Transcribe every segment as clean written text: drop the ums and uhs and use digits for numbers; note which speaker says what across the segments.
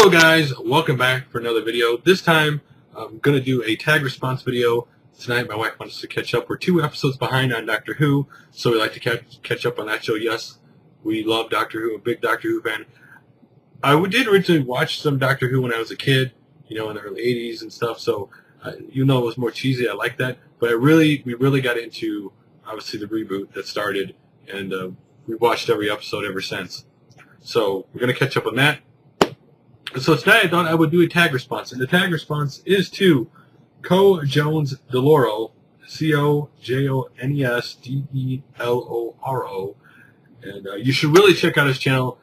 Speaker 1: Hello guys, welcome back for another video. This time I'm going to do a tag response video. Tonight my wife wants to catch up. We're 2 episodes behind on Doctor Who, so we like to catch up on that show. Yes, we love Doctor Who, a big Doctor Who fan. I did originally watch some Doctor Who when I was a kid, in the early 80s and stuff, so it was more cheesy. I like that, but we really got into, obviously, the reboot that started, and we watched every episode ever since. So we're going to catch up on that. So tonight I thought I would do a tag response, and the tag response is to Cojonesdeloro, Cojonesdeloro, and you should really check out his channel,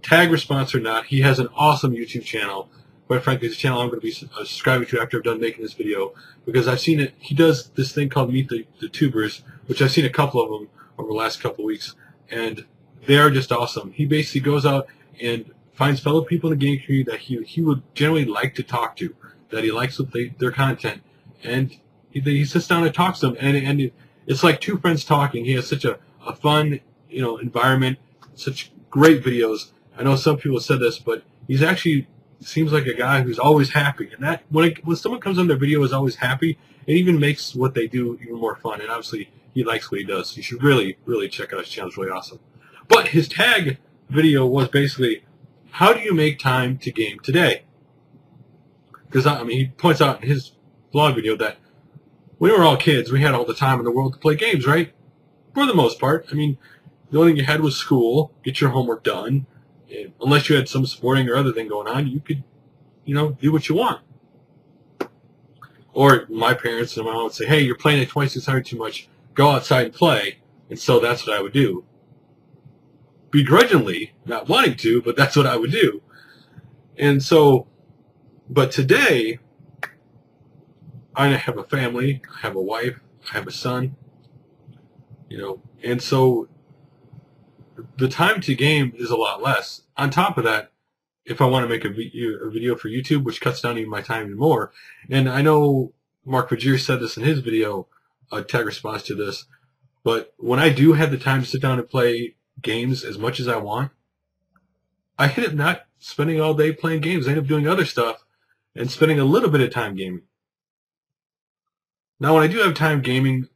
Speaker 1: tag response or not. He has an awesome YouTube channel. Quite frankly, it's a channel I'm going to be subscribing to after I'm done making this video, because I've seen it. He does this thing called Meet the Tubers, which I've seen a couple of them over the last couple of weeks, and they are just awesome. He basically goes out and finds fellow people in the game community that he would generally like to talk to, that he likes their content, and he sits down and talks to them, and it's like 2 friends talking. He has such a fun environment, such great videos. I know some people said this, but he's actually seems like a guy who's always happy, and that when someone comes on their video is always happy, it even makes what they do even more fun. And obviously he likes what he does. You should really check out his channel. It's really awesome. But his tag video was basically, how do you make time to game today? Because he points out in his vlog video that when we were all kids, we had all the time in the world to play games, right? For the most part. The only thing you had was school, get your homework done. And unless you had some sporting or other thing going on, you could, do what you want. Or my parents and my mom would say, hey, you're playing at 2600 too much, go outside and play. And so that's what I would do. Begrudgingly, not wanting to, but that's what I would do. And so, but today, I have a family, I have a wife, I have a son, and so the time to game is a lot less. On top of that, if I want to make a video for YouTube, which cuts down even my time even more, and I know Mark Vajier said this in his video, a tag response to this, but when I do have the time to sit down and play games as much as I want, I end up not spending all day playing games. I end up doing other stuff and spending a little bit of time gaming. Now, when I do have time gaming,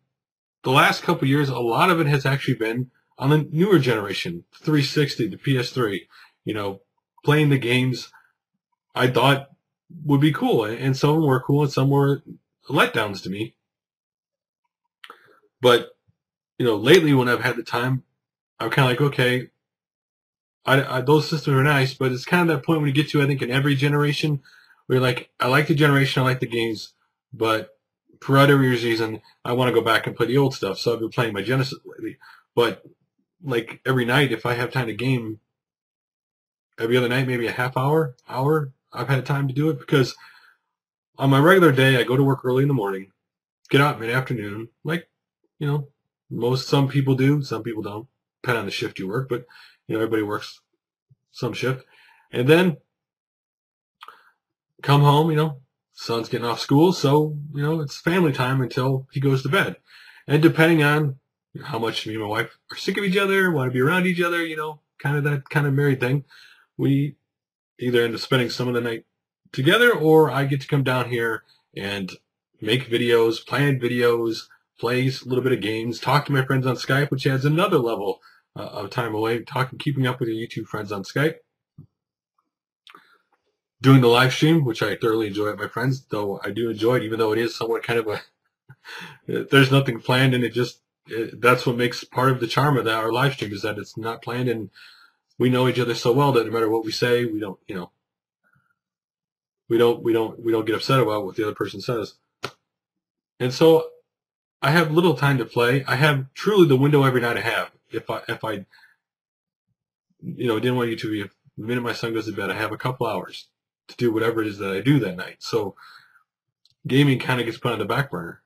Speaker 1: the last couple of years, a lot of it has actually been on the newer generation, 360, the PS3. Playing the games I thought would be cool, and some were cool and some were letdowns to me. But lately when I've had the time, I'm kind of like, okay, those systems are nice, but it's kind of that point when you get to, I think, in every generation, where you're like, I like the generation, I like the games, but for whatever reason, I want to go back and play the old stuff. So I've been playing my Genesis lately. But like every night, if I have time to game, every other night, maybe a half hour, I've had time to do it, because on my regular day, I go to work early in the morning, get out mid-afternoon, like, some people do, some people don't. Depending on the shift you work, but everybody works some shift, and then come home. Son's getting off school, so it's family time until he goes to bed. And depending on how much me and my wife are sick of each other, want to be around each other, kind of that kind of married thing, we either end up spending some of the night together, or I get to come down here and make videos, plan videos, play a little bit of games, talk to my friends on Skype, which adds another level of time away, keeping up with your YouTube friends on Skype, doing the live stream, which I thoroughly enjoy with my friends, though I do enjoy it, even though it is somewhat kind of there's nothing planned, and that's what makes part of the charm of our live stream, is that it's not planned, and we know each other so well that no matter what we say, we don't get upset about what the other person says. And so I have little time to play. I have truly the window every night I have. If I didn't want you to be, the minute my son goes to bed, I have a couple hours to do whatever it is that I do that night. So gaming kind of gets put on the back burner.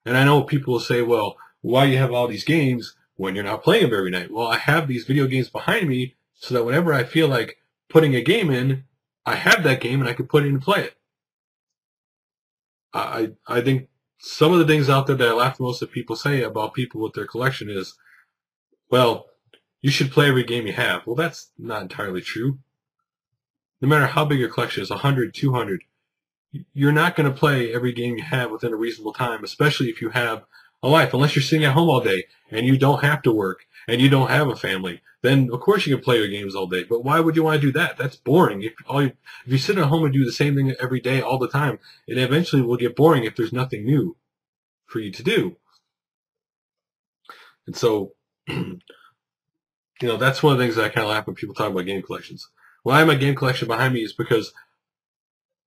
Speaker 1: And I know people will say, well, why do you have all these games when you're not playing them every night? Well, I have these video games behind me so that whenever I feel like putting a game in, I have that game and I can put it in and play it. I think some of the things out there that I laugh most at people say about people with their collection is, well, you should play every game you have. Well, that's not entirely true. no matter how big your collection is, 100, 200, you're not going to play every game you have within a reasonable time, especially if you have a life. Unless you're sitting at home all day and you don't have to work and you don't have a family, then of course you can play your games all day. But why would you want to do that? That's boring. If you sit at home and do the same thing every day all the time, it eventually will get boring if there's nothing new for you to do. And so, that's one of the things that I kind of laugh when people talk about game collections. Why my game collection behind me is because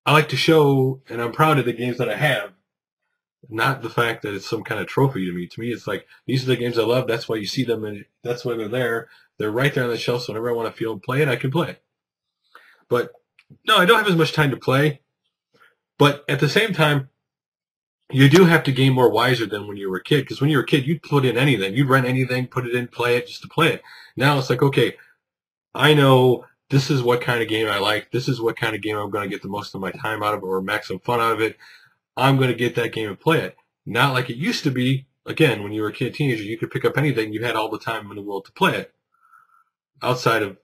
Speaker 1: I like to show, and I'm proud of the games that I have, not the fact that it's some kind of trophy to me. To me, it's like, these are the games I love. That's why you see them, and that's why they're there. They're right there on the shelf, so whenever I want to feel and play it, I can play it. But, no, I don't have as much time to play. But at the same time, you do have to game more wiser than when you were a kid. Because when you were a kid, you'd put in anything. You'd rent anything, put it in, play it, just to play it. Now it's like, okay, I know this is what kind of game I like. This is what kind of game I'm going to get the most of my time out of or maximum fun out of it. I'm going to get that game and play it. Not like it used to be. Again, when you were a kid, teenager, you could pick up anything. You had all the time in the world to play it. Outside of,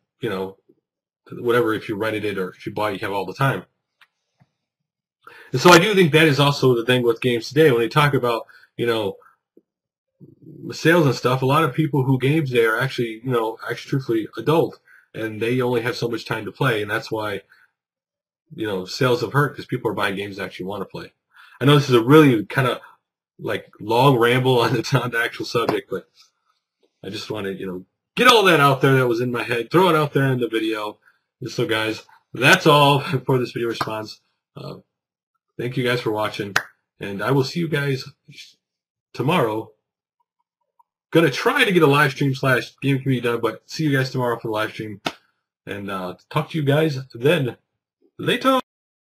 Speaker 1: whatever, if you rented it or if you bought it, you have all the time. And so I do think that is also the thing with games today. When they talk about, sales and stuff, a lot of people who game today are actually, truthfully adult. And they only have so much time to play. And that's why, sales have hurt, because people are buying games they actually want to play. I know this is a really kind of like long ramble on the actual subject, but I just want to, get all that out there that was in my head, throw it out there in the video. So guys, that's all for this video response. Thank you guys for watching, and I will see you guys tomorrow. Gonna try to get a live stream / game community done, but see you guys tomorrow for the live stream, and talk to you guys then. Later.